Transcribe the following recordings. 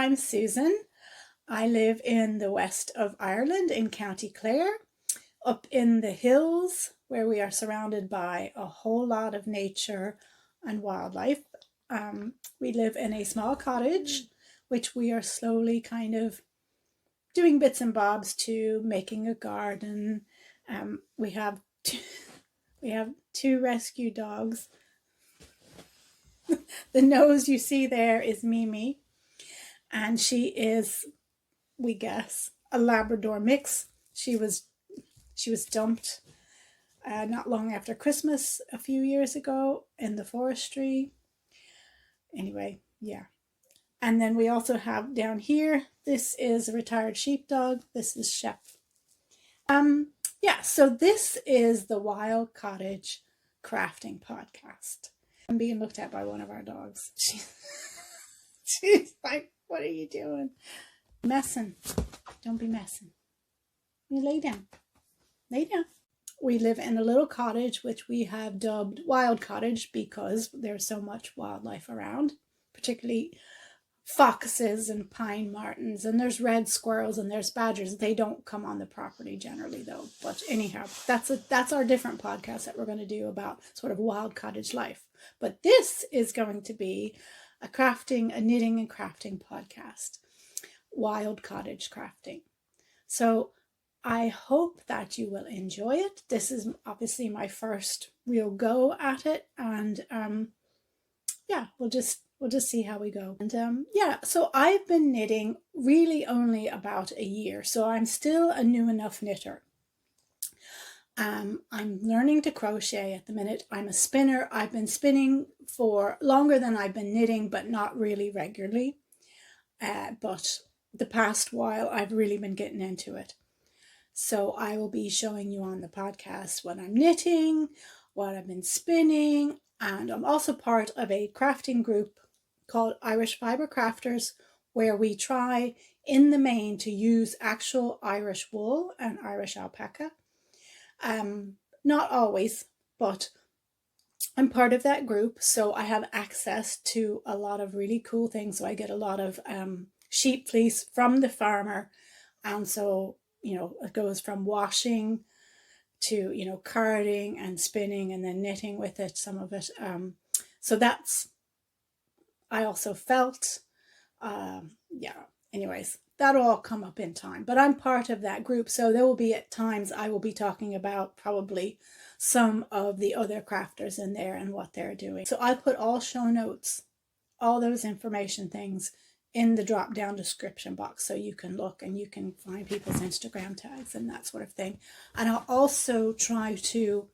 I'm Susan. I live in the west of Ireland in County Clare, up in the hills where we are surrounded by a whole lot of nature and wildlife. We live in a small cottage, which we are slowly kind of doing bits and bobs to, making a garden. We have two rescue dogs. The nose you see there is Mimi, and she is, we guess, a Labrador mix. She was dumped not long after Christmas a few years ago in the forestry. Anyway, yeah. And then we also have down here, this is a retired sheepdog. This is Shep. Yeah, so this is the Wild Cottage Crafting Podcast. I'm being looked at by one of our dogs. She's like, what are you doing? Messing. Don't be messing. You lay down. Lay down. We live in a little cottage, which we have dubbed Wild Cottage because there's so much wildlife around, particularly foxes and pine martens, and there's red squirrels and there's badgers. They don't come on the property generally though. But anyhow, that's our different podcast that we're going to do about sort of wild cottage life. But this is going to be a knitting and crafting podcast, Wild Cottage Crafting. So I hope that you will enjoy it. This is obviously my first real go at it, and yeah, we'll just see how we go. And yeah, so I've been knitting really only about a year, so I'm still a new enough knitter. I'm learning to crochet at the minute. I'm a spinner. I've been spinning for longer than I've been knitting, but not really regularly. But the past while, I've really been getting into it. So I will be showing you on the podcast what I'm knitting, what I've been spinning, and I'm also part of a crafting group called Irish Fibre Crafters, where we try in the main to use actual Irish wool and Irish alpaca. Not always, but I'm part of that group, so I have access to a lot of really cool things. So I get a lot of sheep fleece from the farmer, and so, you know, it goes from washing to, you know, carding and spinning and then knitting with it, some of it. So that's, I also felt, yeah, anyways, that'll all come up in time, but I'm part of that group. So there will be at times I will be talking about probably some of the other crafters in there and what they're doing. So I put all show notes, all those information things in the drop down description box, so you can look and you can find people's Instagram tags and that sort of thing. And I'll also try to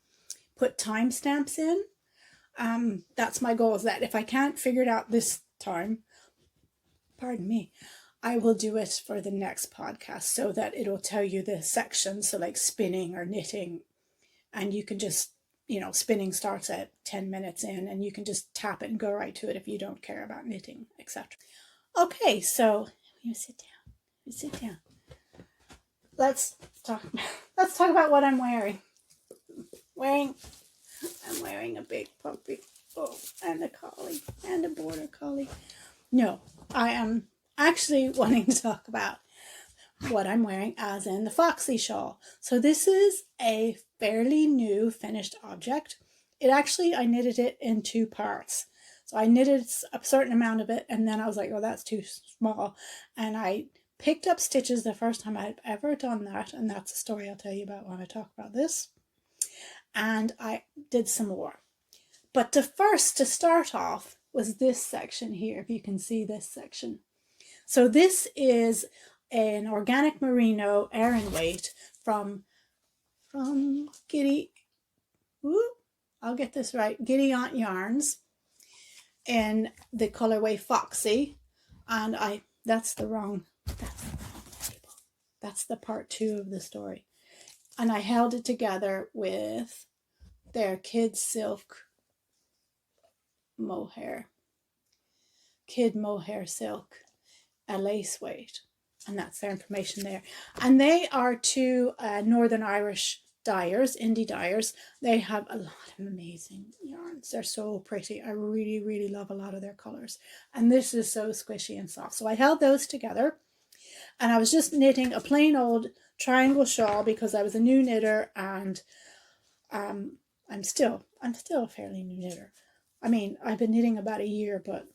put timestamps in. That's my goal, is that if I can't figure it out this time, pardon me, I will do it for the next podcast so that it'll tell you the sections, so like spinning or knitting, and you can just, you know, spinning starts at 10 minutes in and you can just tap it and go right to it if you don't care about knitting, etc. Okay, so you sit down. You sit down. Let's talk about what I'm wearing. I'm wearing a big puppy. Oh, and a collie and a border collie. No, I am actually wanting to talk about what I'm wearing, as in the Foxy Shawl. So this is a fairly new finished object. I knitted it in two parts. So I knitted a certain amount of it, and then I was like, oh, that's too small. And I picked up stitches the first time I'd ever done that, and that's a story I'll tell you about when I talk about this. And I did some more. But to start off was this section here, if you can see this section. So this is an organic merino Aran weight from Giddy, I'll get this right, Giddy Aunt yarns, in the colorway Foxy, and that's the wrong label. That's the part 2 of the story. And I held it together with their Kid Silk mohair. Kid mohair silk, a lace weight. And that's their information there. And they are two Northern Irish dyers, indie dyers. They have a lot of amazing yarns. They're so pretty. I really, really love a lot of their colors. And this is so squishy and soft. So I held those together, and I was just knitting a plain old triangle shawl because I was a new knitter, and I'm still a fairly new knitter. I mean, I've been knitting about a year, but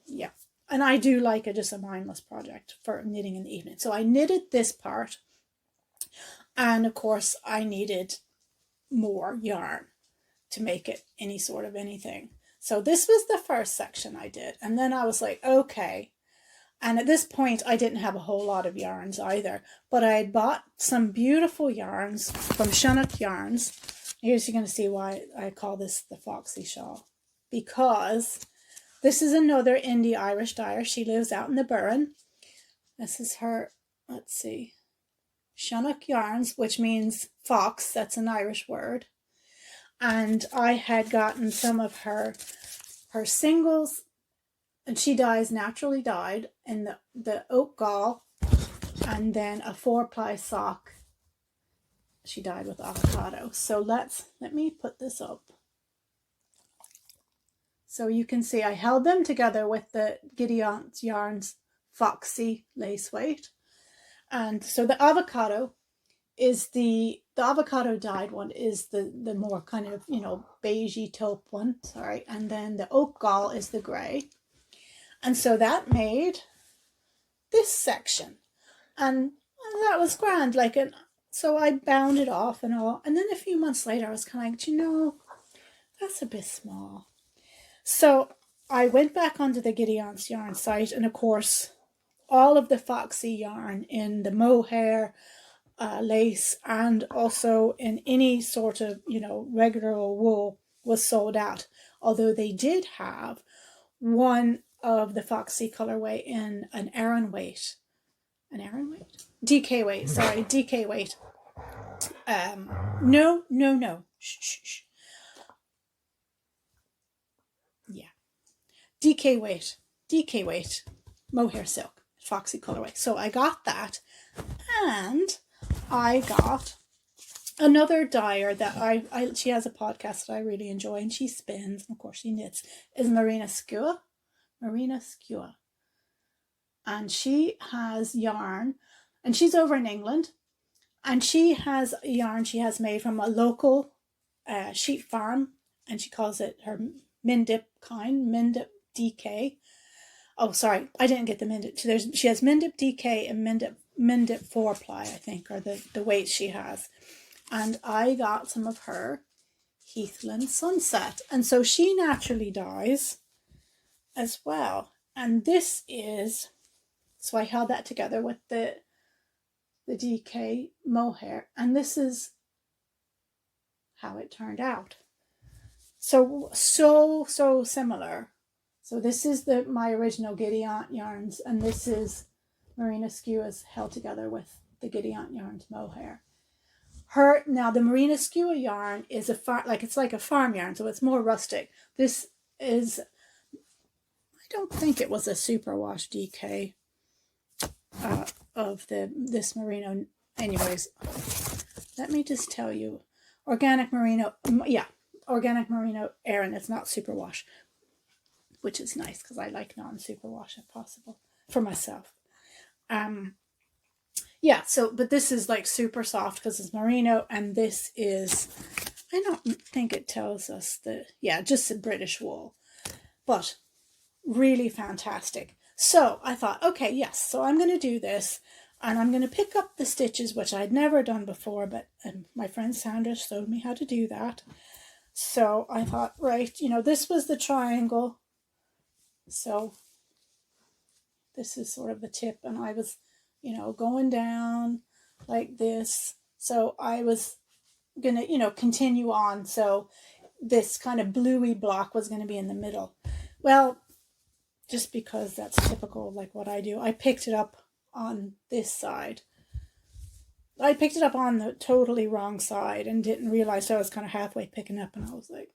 yeah. And I do like it, just a mindless project for knitting in the evening. So I knitted this part, and of course I needed more yarn to make it any sort of anything. So this was the first section I did. And then I was like, okay. And at this point, I didn't have a whole lot of yarns either, but I had bought some beautiful yarns from Chinook Yarns. Here's, you're going to see why I call this the Foxy Shawl, because this is another indie Irish dyer. She lives out in the Burren. This is her, let's see, Chinook Yarns, which means fox. That's an Irish word. And I had gotten some of her singles, and she dyes naturally dyed in the oak gall, and then a 4-ply sock she dyed with avocado. So let me put this up so you can see I held them together with the Giddy Aunt Yarns Foxy lace weight. And so the avocado is the avocado dyed one is the more kind of, you know, beigey taupe one, sorry, and then the oak gall is the gray. And so that made this section, and that was grand. Like, so I bound it off and all. And then a few months later, I was kind of like, you know, that's a bit small. So I went back onto the Giddy Aunt's yarn site, and of course, all of the Foxy yarn in the mohair, lace, and also in any sort of, you know, regular wool was sold out. Although they did have one of the Foxy colorway in an Aran weight. An Aran weight? DK weight, sorry, DK weight. No. Shh. Yeah. DK weight, mohair silk, Foxy colorway. So I got that, and I got another dyer that she has a podcast that I really enjoy, and she spins, and of course she knits, is Marina Skua. And she has yarn, and she's over in England, and she has yarn she has made from a local sheep farm, and she calls it her Mendip DK. Oh, sorry, I didn't get the Mendip. She has Mendip DK and Mendip 4-ply, I think, are the weights she has. And I got some of her Heathland Sunset, and so she naturally dyes as well. And this is, so I held that together with the DK mohair, and this is how it turned out. So similar. So this is my original Giddy Aunt yarns, and this is Marina Skua's held together with the Giddy Aunt yarns mohair. Now the Marina Skua yarn is it's like a farm yarn, so it's more rustic. This is, I don't think it was a superwash DK of this merino. Anyways, let me just tell you, organic merino, organic merino Aran. It's not superwash, which is nice because I like non-superwash if possible for myself. Yeah, so, but this is like super soft because it's merino, and this is, I don't think it tells us just a British wool, but really fantastic. So I thought, okay, yes, so I'm going to do this, and I'm going to pick up the stitches, which I'd never done before, but my friend Sandra showed me how to do that. So I thought, right, this was the triangle. So this is sort of the tip, and I was, going down like this. So I was going to, continue on. So this kind of bluey block was going to be in the middle. Well, just because that's typical, like what I do, I picked it up on this side. I picked it up on the totally wrong side and didn't realize, so I was kind of halfway picking up, and I was like,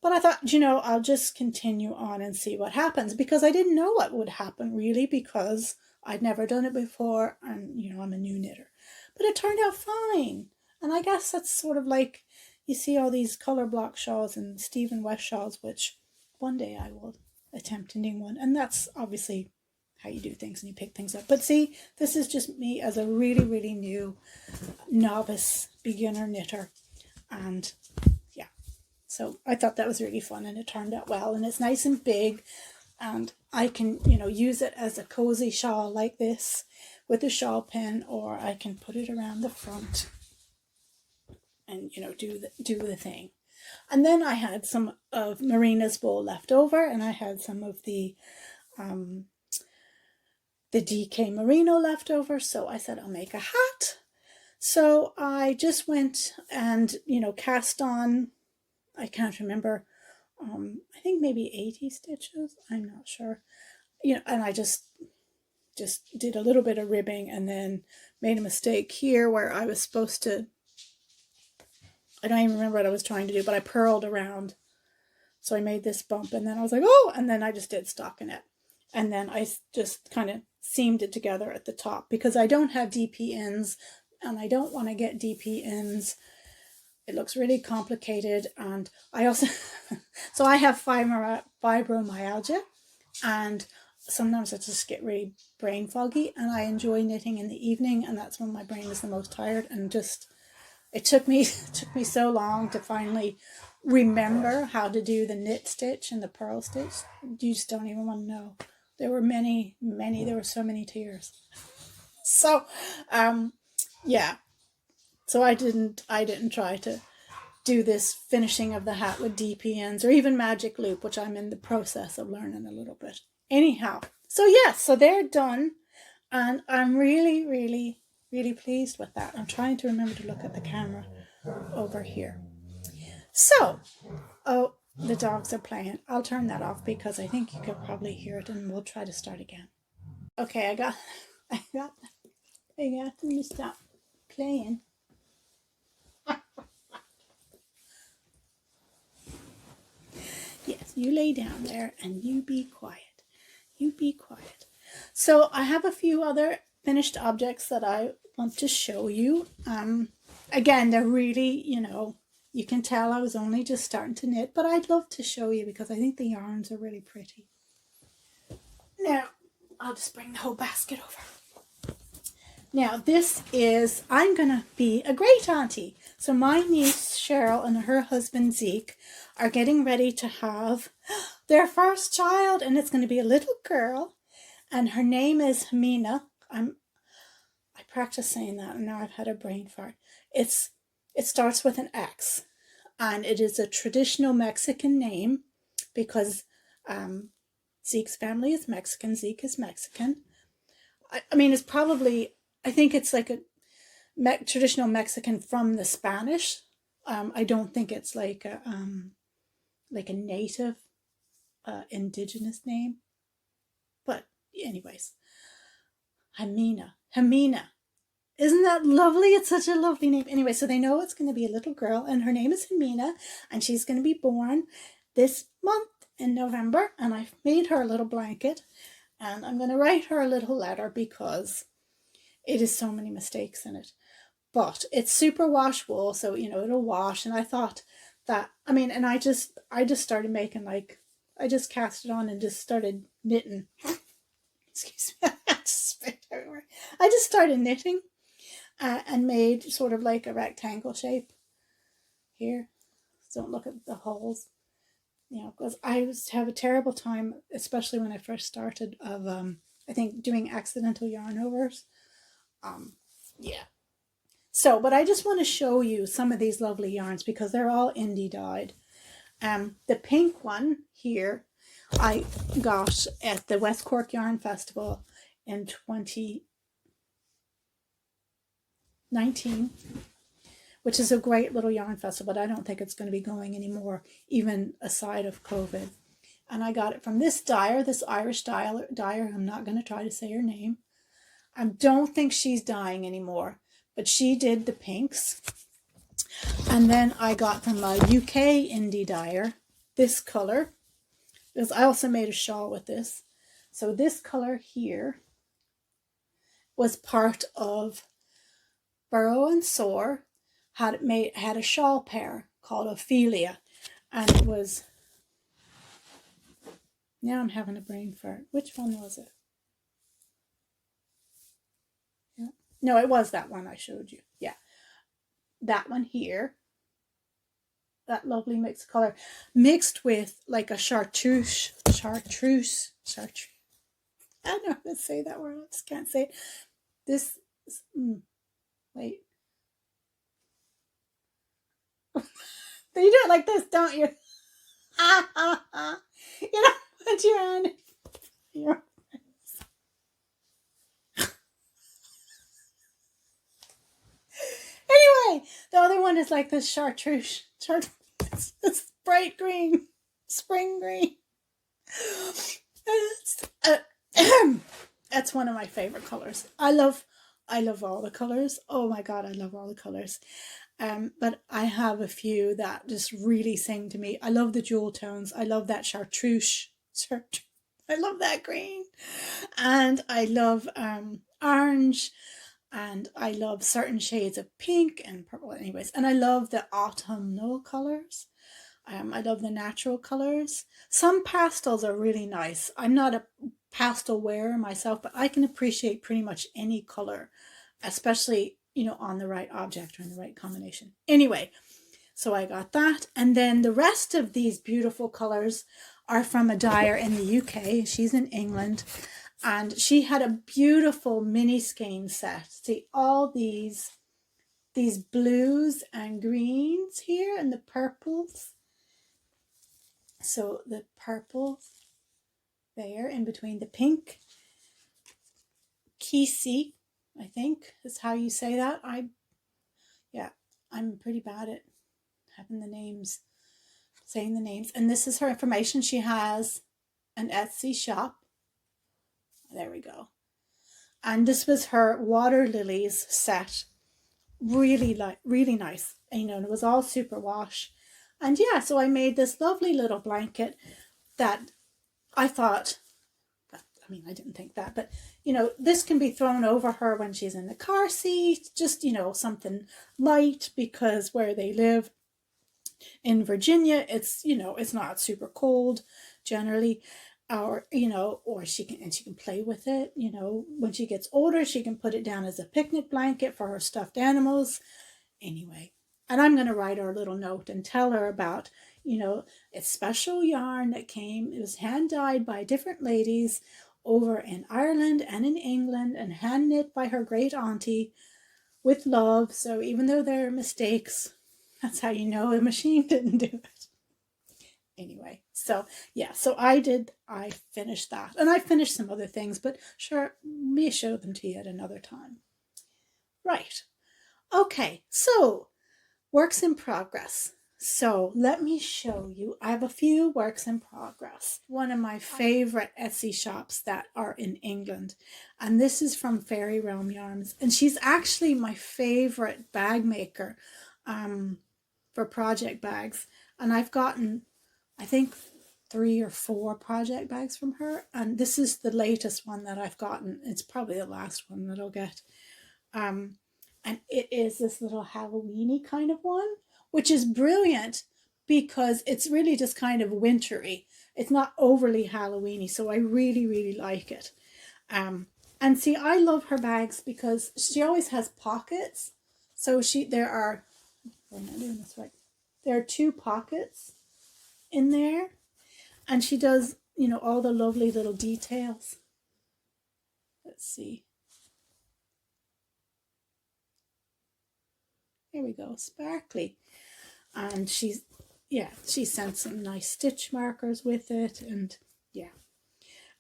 but I thought, I'll just continue on and see what happens, because I didn't know what would happen really, because I'd never done it before, and I'm a new knitter. But it turned out fine. And I guess that's sort of like, you see all these colour block shawls and Stephen West shawls, which one day I will attempt knitting one. And that's obviously how you do things and you pick things up. But see, this is just me as a really, really new novice beginner knitter. And yeah, so I thought that was really fun and it turned out well. And it's nice and big. And I can, you know, use it as a cozy shawl like this with a shawl pin, or I can put it around the front and, you know, do the thing. And then I had some of Marina's wool left over, and I had some of the DK merino left over. So I said, I'll make a hat. So I just went and, you know, cast on, I can't remember, I think maybe 80 stitches. I'm not sure. You know, and I just did a little bit of ribbing and then made a mistake here where I was supposed to, I don't even remember what I was trying to do, but I purled around. So I made this bump and then I was like, oh, and then I just did stockinette. And then I just kind of seamed it together at the top because I don't have DP ends and I don't want to get DP ends. It looks really complicated. And I also, so I have fibromyalgia, and sometimes I just get really brain foggy, and I enjoy knitting in the evening, and that's when my brain is the most tired. And just, it took me so long to finally remember how to do the knit stitch and the purl stitch. You just don't even want to know. There were there were so many tears. So, yeah. So I didn't try to do this finishing of the hat with DP ends or even magic loop, which I'm in the process of learning a little bit. Anyhow, so yeah, so they're done, and I'm really, really, really pleased with that. I'm trying to remember to look at the camera over here. So, oh, the dogs are playing. I'll turn that off because I think you could probably hear it, and we'll try to start again. Okay, I got them to stop playing. Yes, you lay down there and you be quiet. You be quiet. So I have a few other finished objects that I want to show you. Again, they're really, you know, you can tell I was only just starting to knit, but I'd love to show you because I think the yarns are really pretty. Now, I'll just bring the whole basket over. Now, this is, I'm going to be a great auntie. So my niece Cheryl and her husband Zeke are getting ready to have their first child, and it's going to be a little girl, and her name is Ximena. I practiced saying that, and now I've had a brain fart. It starts with an X, and it is a traditional Mexican name because Zeke's family is Mexican. Zeke is Mexican. I mean, it's probably, I think it's like a traditional Mexican from the Spanish. I don't think it's like a native indigenous name. But anyways, Ximena. Isn't that lovely? It's such a lovely name. Anyway, so they know it's going to be a little girl, and her name is Ximena, and she's going to be born this month in November, and I've made her a little blanket, and I'm going to write her a little letter because it is so many mistakes in it. But it's superwash wool, so, you know, it'll wash, and I thought that, I mean, and I just started making, like, I just cast it on and just started knitting. Excuse me, I just spit everywhere. I just started knitting and made sort of like a rectangle shape here. So don't look at the holes, you know, because I have a terrible time, especially when I first started, of I think doing accidental yarn overs. Yeah. So, but I just want to show you some of these lovely yarns because they're all indie dyed. The pink one here I got at the West Cork Yarn Festival in 2019, which is a great little yarn festival, but I don't think it's going to be going anymore, even aside of COVID. And I got it from this dyer, this Irish dyer. I'm not going to try to say her name. I don't think she's dyeing anymore, but she did the pinks. And then I got from a UK indie dyer this color, because I also made a shawl with this. So this color here was part of Burrow and Soar. had a shawl pair called Ophelia, and it was, now I'm having a brain fart. Which one was it? Yeah. No, it was that one I showed you. Yeah. That one here. That lovely mixed color. Mixed with like a chartreuse. I don't know how to say that word. I just can't say it. This, wait. You do it like this, don't you? You know, put your hand in your Anyway, the other one is like this chartreuse. It's bright green, spring green. That's one of my favorite colors. I love all the colors. Oh my god, I love all the colors. But I have a few that just really sing to me. I love the jewel tones. I love that chartreuse. I love that green, and I love orange, and I love certain shades of pink and purple. Anyways, and I love the autumnal colors. I love the natural colors. Some pastels are really nice. I'm not a pastel wearer myself, but I can appreciate pretty much any color, especially, you know, on the right object or in the right combination. Anyway, so I got that. And then the rest of these beautiful colors are from a dyer in the UK. She's in England. And she had a beautiful mini skein set. See all these blues and greens here and the purples. So the purples there in between the pink. Kisi, I think is how you say that. I'm pretty bad at having the names, saying the names. And this is her information. She has an Etsy shop. There we go. And this was her water lilies set. Really nice. And, you know, it was all superwash. And yeah, so I made this lovely little blanket that I thought, I mean, I didn't think that, but, you know, this can be thrown over her when she's in the car seat, just, you know, something light, because where they live in Virginia, it's, you know, it's not super cold generally, or, you know, or she can play with it, you know, when she gets older, she can put it down as a picnic blanket for her stuffed animals. Anyway, and I'm going to write her a little note and tell her about, you know, it's special yarn that came. It was hand dyed by different ladies over in Ireland and in England, and hand knit by her great auntie with love. So even though there are mistakes, that's how you know the machine didn't do it. Anyway, so yeah, so I finished that, and I finished some other things, but sure, may show them to you at another time. Right. Okay, so works in progress. So let me show you. I have a few works in progress. One of my favorite Etsy shops that are in England, and this is from Fairy Realm Yarns, and she's actually my favorite bag maker for project bags, and I've gotten, I think, 3 or 4 project bags from her, and this is the latest one that I've gotten. It's probably the last one that I'll get. And it is this little Halloween-y kind of one, which is brilliant because it's really just kind of wintry. It's not overly Halloween-y, so I really, really like it. And see, I love her bags because she always has pockets. So there are, am I doing this right? There are 2 pockets in there, and she does, you know, all the lovely little details. Let's see. Here we go, sparkly. And she sent some nice stitch markers with it, and yeah.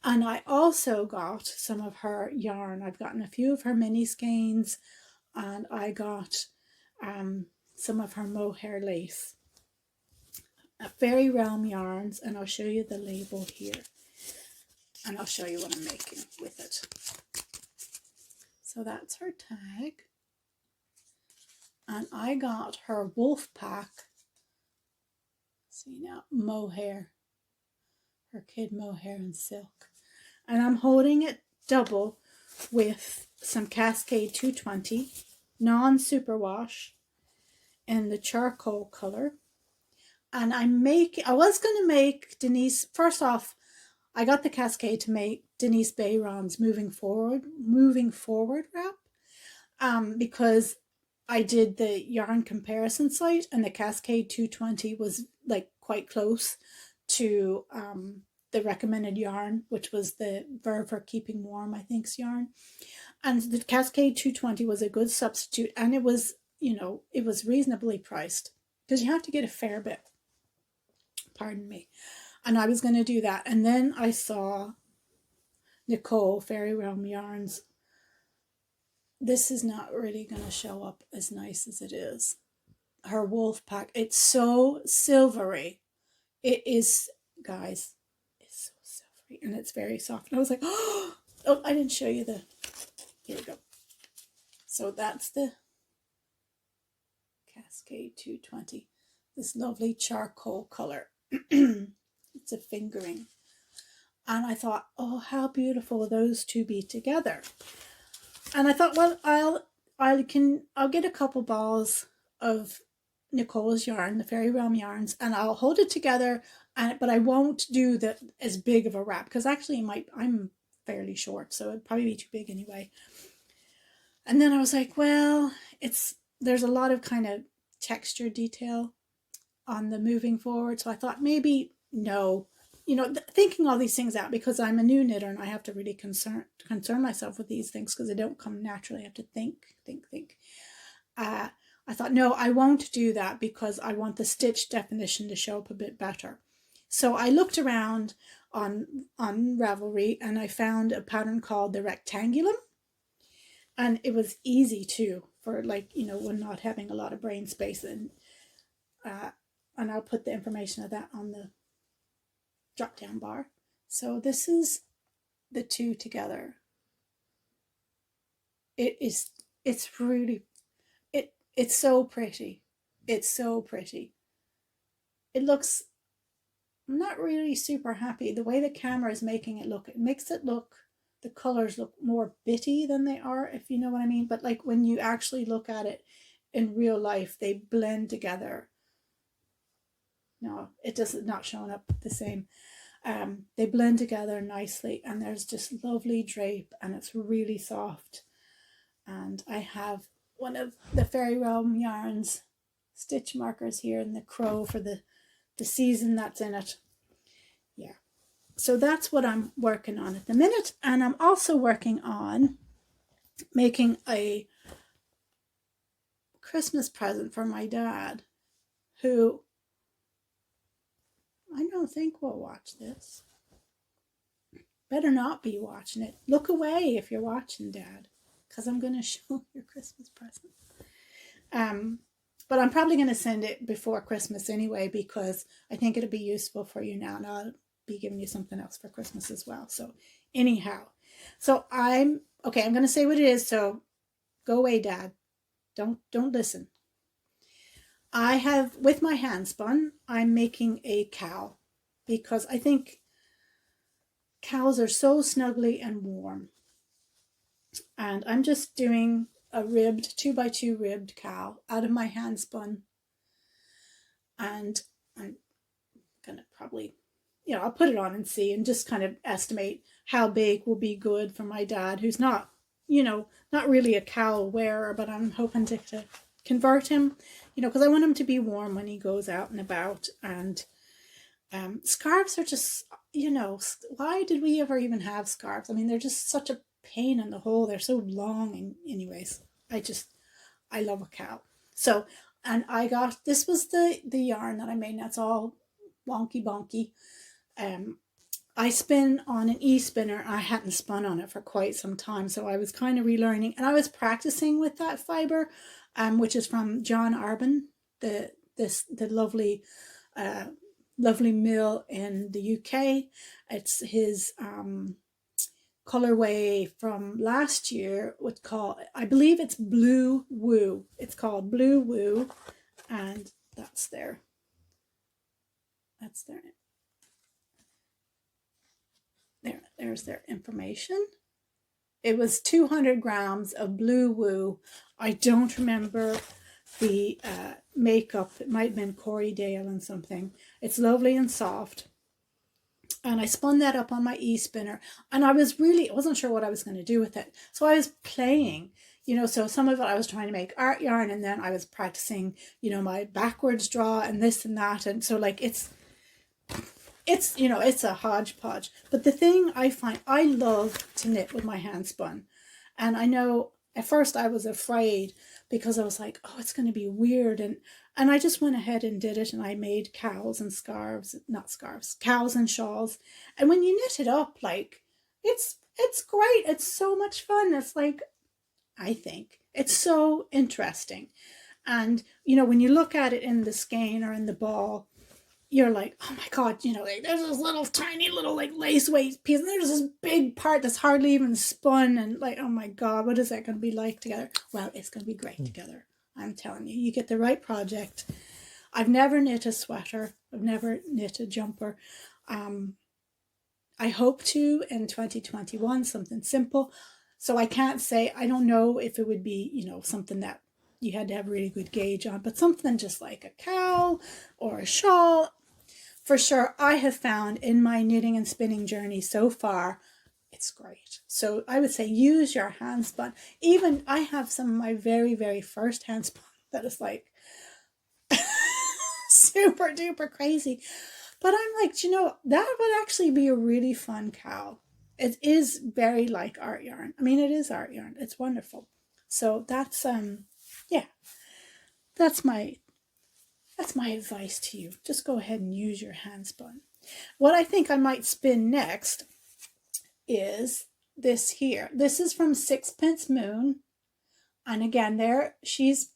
And I also got some of her yarn. I've gotten a few of her mini skeins, and I got some of her mohair lace. Fairy Realm Yarns, and I'll show you the label here, and I'll show you what I'm making with it. So that's her tag. And I got her Wolfpack, see now, mohair, her kid mohair and silk. And I'm holding it double with some Cascade 220, non-superwash, in the charcoal color. And I was going to make Denise, first off, I got the Cascade to make Denise Bayron's moving forward wrap, because I did the yarn comparison site, and the Cascade 220 was like quite close to the recommended yarn, which was the for Keeping Warm, I think's yarn. And the Cascade 220 was a good substitute, and it was, it was reasonably priced because you have to get a fair bit. Pardon me. And I was going to do that. And then I saw Nicole, Fairy Realm Yarns. This is not really going to show up as nice as it is. Her Wolfpack. It's so silvery. It is, guys, it's so silvery. And it's very soft. And I was like, oh, I didn't show you the, here we go. So that's the Cascade 220. This lovely charcoal color. It's a fingering. And I thought, oh, how beautiful will those two be together. And I thought, well, I'll get a couple balls of Nicole's yarn, the Fairy Realm yarns, and I'll hold it together, but I won't do as big of a wrap, because actually I'm fairly short, so it'd probably be too big anyway. And then I was like, well, there's a lot of kind of texture detail on the moving forward, so I thought maybe no, thinking all these things out, because I'm a new knitter and I have to really concern myself with these things because they don't come naturally. I have to think. I thought, no, I won't do that because I want the stitch definition to show up a bit better. So I looked around on Ravelry and I found a pattern called the Rectangulum, and it was easy too for when not having a lot of brain space, and I'll put the information of that on the drop down bar. So this is the two together. It's really, it's so pretty. It's so pretty. It looks, I'm not really super happy. The way the camera is making it look, it makes it look, the colors look more bitty than they are, if you know what I mean. But like when you actually look at it in real life, they blend together. No, it does not showing up the same. They blend together nicely, and there's just lovely drape, and it's really soft. And I have one of the Fairy Realm yarns stitch markers here in the crow for the season that's in it. Yeah, so that's what I'm working on at the minute. And I'm also working on making a Christmas present for my dad, who I don't think will watch this. Better not be watching it. Look away if you're watching, Dad, because I'm going to show your Christmas present. But I'm probably going to send it before Christmas anyway, because I think it'll be useful for you now, and I'll be giving you something else for Christmas as well. So anyhow, so I'm going to say what it is. So go away, Dad. Don't listen. I have, with my Handspun, I'm making a cowl, because I think cowls are so snuggly and warm. And I'm just doing a ribbed 2x2 ribbed cowl out of my Handspun. And I'm going to probably, I'll put it on and see, and just kind of estimate how big will be good for my dad, who's not, not really a cowl wearer, but I'm hoping to convert him, because I want him to be warm when he goes out and about. And scarves are just, why did we ever even have scarves? I mean, they're just such a pain in the hole. They're so long. And anyways, I love a cowl. So, and this was the yarn that I made. That's all wonky bonky. I spin on an e-spinner. I hadn't spun on it for quite some time, so I was kind of relearning, and I was practicing with that fiber, which is from John Arbon, the lovely mill in the UK. It's his colorway from last year. I believe it's Blue Woo. It's called Blue Woo, and that's their. There's their information. It was 200 grams of Blue Woo. I don't remember the makeup. It might have been Corey Dale and something. It's lovely and soft. And I spun that up on my e-spinner, and I wasn't sure what I was going to do with it. So I was playing, so some of it I was trying to make art yarn, and then I was practicing, my backwards draw and this and that. And so like it's a hodgepodge. But the thing I find, I love to knit with my hand spun. And I know at first I was afraid because I was like, oh, it's going to be weird. And I just went ahead and did it. And I made cowls and cowls and shawls. And when you knit it up, like, it's great. It's so much fun. It's like, I think it's so interesting. And, when you look at it in the skein or in the ball, you're like, oh my God, like there's this little tiny little like lace weight piece, and there's this big part that's hardly even spun, and like, oh my God, what is that going to be like together? Well, it's going to be great together. I'm telling you, you get the right project. I've never knit a sweater. I've never knit a jumper. I hope to in 2021, something simple. So I can't say, I don't know if it would be, something that you had to have a really good gauge on, but something just like a cowl or a shawl. For sure, I have found in my knitting and spinning journey so far, it's great. So I would say use your hand spun. Even I have some of my very, very first hand spun that is like super duper crazy. But I'm like, that would actually be a really fun cowl. It is very like art yarn. I mean, it is art yarn. It's wonderful. So that's that's my advice to you. Just go ahead and use your hand spun. What I think I might spin next is this here. This is from Sixpence Moon. And again, she's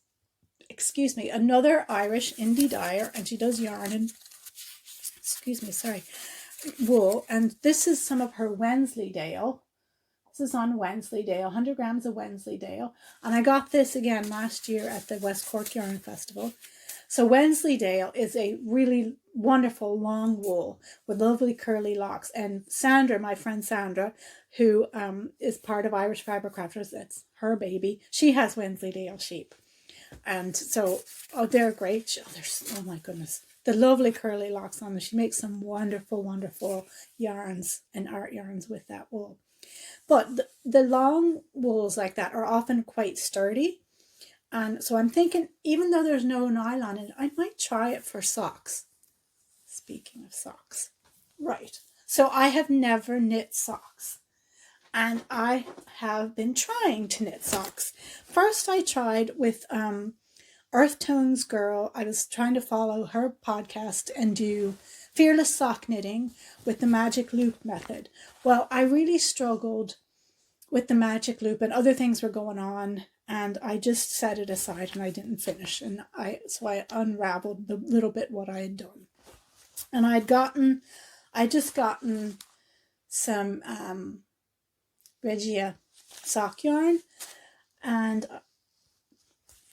another Irish indie dyer, and she does yarn and, wool. And this is some of her Wensleydale. This is on Wensleydale, 100 grams of Wensleydale. And I got this again last year at the West Cork Yarn Festival. So Wensleydale is a really wonderful long wool with lovely curly locks. And Sandra, my friend Sandra, who is part of Irish Fibre Crafters, that's her baby, she has Wensleydale sheep. And so, they're great. Oh my goodness. The lovely curly locks on them. She makes some wonderful, wonderful yarns and art yarns with that wool. But the long wools like that are often quite sturdy. And so I'm thinking, even though there's no nylon in it, I might try it for socks. Speaking of socks. Right. So I have never knit socks. And I have been trying to knit socks. First I tried with Earth Tones Girl. I was trying to follow her podcast and do fearless sock knitting with the magic loop method. Well, I really struggled with the magic loop, and other things were going on, and I just set it aside and I didn't finish. And I unraveled the little bit what I had done. And I just gotten some Regia sock yarn, and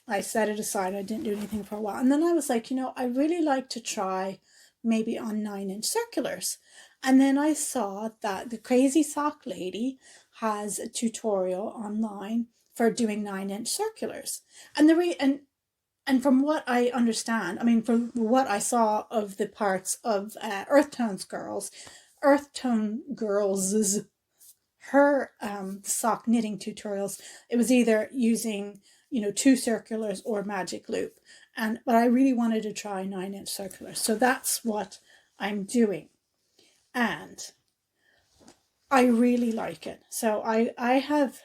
I set it aside. I didn't do anything for a while. And then I was like, I really like to try maybe on 9-inch circulars. And then I saw that the Crazy Sock Lady has a tutorial online for doing 9-inch circulars. And and from what I understand, from what I saw of the parts of Earth Tone Girls' her sock knitting tutorials, it was either using 2 circulars or magic loop. But I really wanted to try 9-inch circulars, so that's what I'm doing, and I really like it. So I have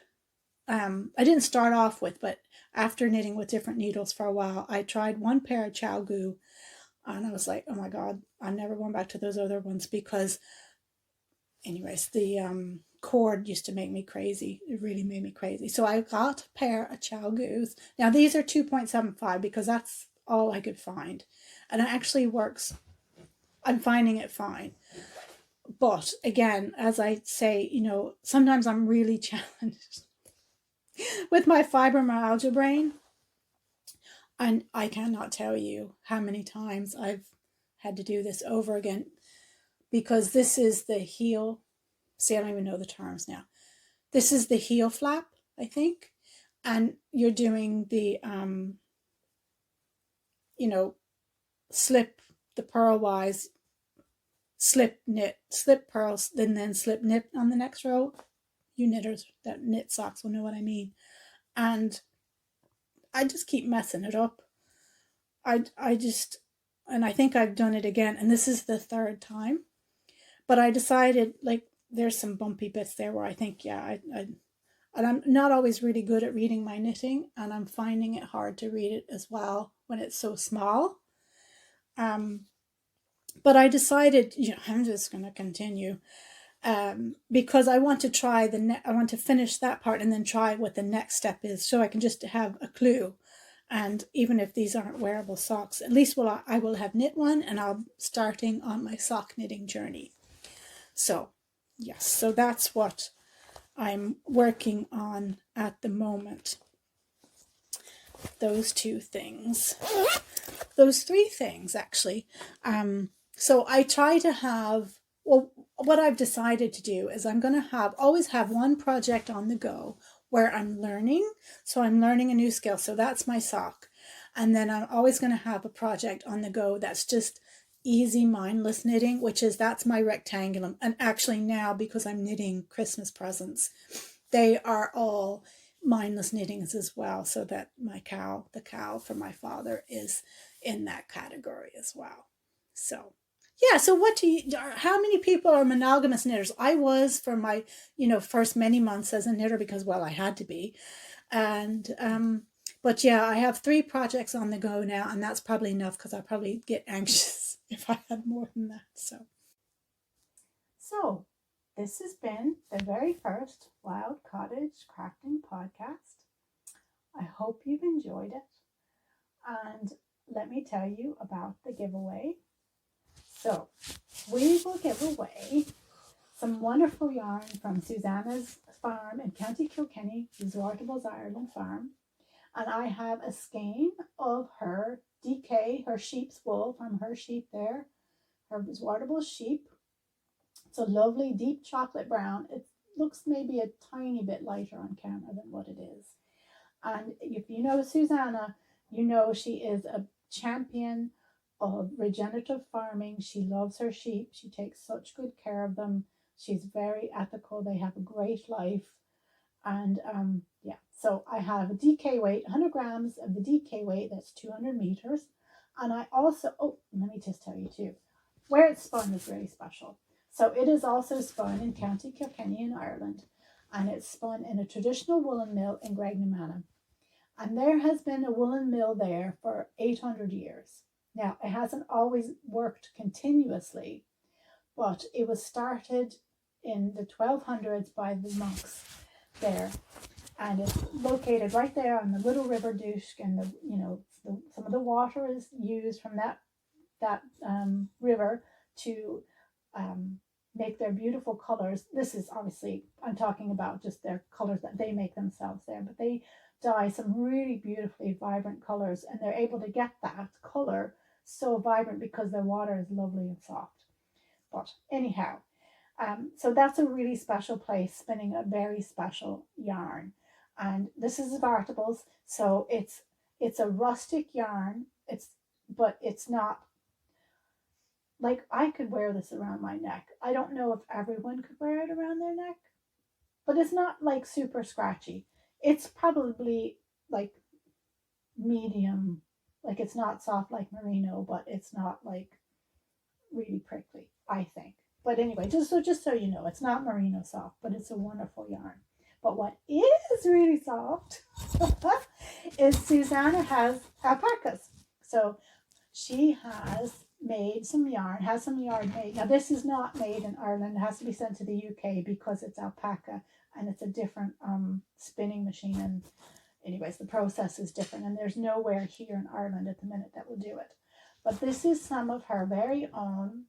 I didn't start off with, but after knitting with different needles for a while, I tried one pair of ChowGoo, and I was like, oh my God, I'm never going back to those other ones, because anyways, the cord used to make me crazy. It really made me crazy. So I got a pair of ChowGoos. Now these are 2.75 because that's all I could find. And it actually works. I'm finding it fine. But again, as I say, sometimes I'm really challenged with my fibromyalgia brain. And I cannot tell you how many times I've had to do this over again, because this is the heel. See, I don't even know the terms now. This is the heel flap, I think. And you're doing the you know, slip the purlwise, slip knit, slip purls, then slip knit on the next row. You knitters that knit socks will know what I mean. And I just keep messing it up. I just, and I think I've done it again, and this is the third time. But I decided, like, there's some bumpy bits there where I think, yeah, and I'm not always really good at reading my knitting, and I'm finding it hard to read it as well when it's so small. But I decided, I'm just going to continue because I want to try I want to finish that part and then try what the next step is, so I can just have a clue. And even if these aren't wearable socks, at least I will have knit one, and I'll starting on my sock knitting journey. So yes, so that's what I'm working on at the moment. Those two things, those three things actually. So I try to have, well, what I've decided to do is I'm going to always have one project on the go where I'm learning. So I'm learning a new skill. So that's my sock. And then I'm always going to have a project on the go that's just easy, mindless knitting, that's my Rectangulum. And actually now, because I'm knitting Christmas presents, they are all mindless knittings as well. So that the cowl for my father is in that category as well. So yeah, so how many people are monogamous knitters? I was for my, first many months as a knitter because, well, I had to be. And, but yeah, I have 3 projects on the go now, and that's probably enough because I'll probably get anxious if I had more than that. So this has been the very first Wild Cottage Crafting podcast. I hope you've enjoyed it. And let me tell you about the giveaway. So we will give away some wonderful yarn from Susanna's farm in County Kilkenny, Resortables Ireland farm. And I have a skein of her DK, her sheep's wool from her sheep there, her Resortable sheep. It's a lovely deep chocolate brown. It looks maybe a tiny bit lighter on camera than what it is. And if you know Susanna, you know she is a champion of regenerative farming. She loves her sheep. She takes such good care of them. She's very ethical. They have a great life. And yeah, so I have a DK weight, 100 grams of the DK weight, that's 200 meters. And I also, let me just tell you too, where it's spun is very special. So it is also spun in County Kilkenny in Ireland, and it's spun in a traditional woolen mill in Ximena. And there has been a woolen mill there for 800 years. Now, it hasn't always worked continuously, but it was started in the 1200s by the monks there. And it's located right there on the little river Dushk, and some of the water is used from that river to make their beautiful colors. This is obviously, I'm talking about just their colors that they make themselves there, but they dye some really beautifully vibrant colors, and they're able to get that color so vibrant because their water is lovely and soft. But anyhow, so that's a really special place, spinning a very special yarn. And this is Vartables, so it's a rustic yarn. But it's not like, I could wear this around my neck. I don't know if everyone could wear it around their neck, but it's not like super scratchy. It's probably like medium, like it's not soft like merino, but it's not like really prickly, I think. But anyway, just so you know, it's not merino soft, but it's a wonderful yarn. But what is really soft is Susanna has alpacas. So she has made some yarn, made. Now this is not made in Ireland. It has to be sent to the UK because it's alpaca and it's a different spinning machine. And anyways, the process is different, and there's nowhere here in Ireland at the minute that will do it. But this is some of her very own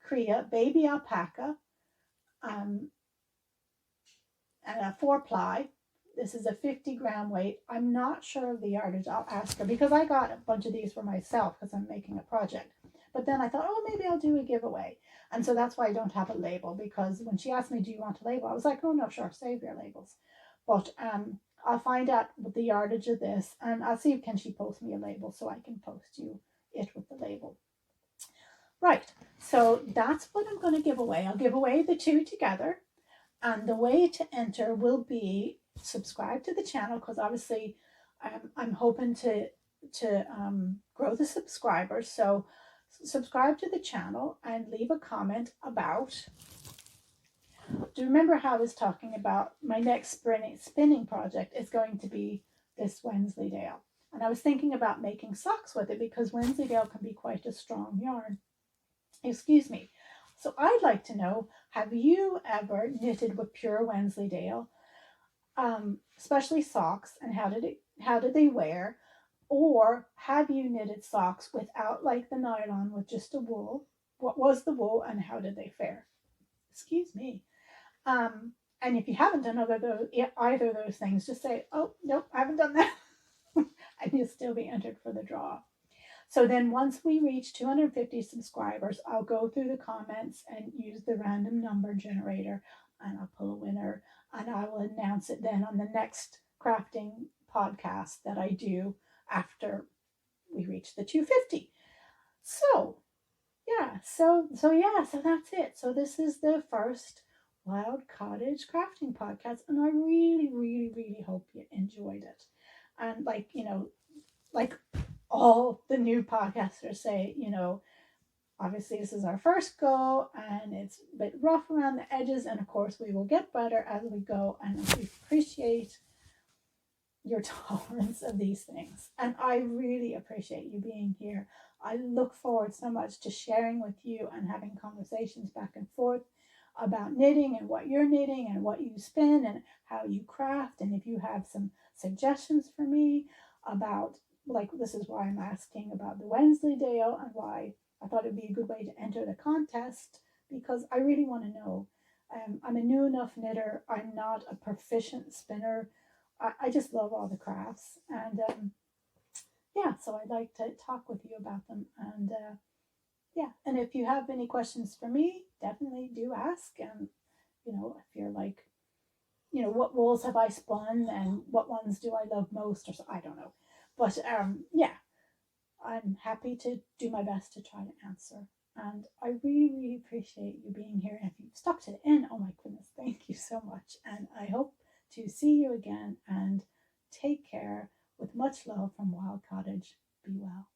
Cria baby alpaca, and a 4-ply. This is a 50-gram weight. I'm not sure of the yardage. I'll ask her, because I got a bunch of these for myself because I'm making a project. But then I thought, maybe I'll do a giveaway. And so that's why I don't have a label, because when she asked me, do you want a label? I was like, oh no, sure, save your labels. But I'll find out what the yardage of this, and I'll see if can she post me a label so I can post you it with the label. Right, so that's what I'm going to give away. I'll give away the two together, and the way to enter will be subscribe to the channel, because obviously I'm hoping to grow the subscribers. So subscribe to the channel and leave a comment about. Do you remember how I was talking about my next spinning project is going to be this Wensleydale? And I was thinking about making socks with it because Wensleydale can be quite a strong yarn. Excuse me. So I'd like to know, have you ever knitted with pure Wensleydale, especially socks, and how did they wear? Or have you knitted socks without like the nylon with just a wool? What was the wool and how did they fare? Excuse me. And if you haven't done either of those things, just say, oh, nope, I haven't done that. And you'll still be entered for the draw. So then once we reach 250 subscribers, I'll go through the comments and use the random number generator, and I'll pull a winner, and I will announce it then on the next crafting podcast that I do after we reach the 250. So that's it. So this is the first Wild Cottage Crafting podcast, and I really, really, really hope you enjoyed it. And like all the new podcasters say, obviously this is our first go and it's a bit rough around the edges, and of course we will get better as we go, and we appreciate your tolerance of these things. And I really appreciate you being here. I look forward so much to sharing with you and having conversations back and forth about knitting and what you're knitting and what you spin and how you craft. And if you have some suggestions for me about, like, this is why I'm asking about the Wensleydale and why I thought it'd be a good way to enter the contest, because I really want to know. I'm a new enough knitter. I'm not a proficient spinner. I just love all the crafts, and so I'd like to talk with you about them. And and if you have any questions for me, definitely do ask. And if you're like, what wools have I spun and what ones do I love most, or so, I don't know. But I'm happy to do my best to try to answer. And I really, really appreciate you being here. And if you've stuck to the end, oh my goodness, thank you so much. And I hope to see you again, and take care. With much love from Wild Cottage. Be well.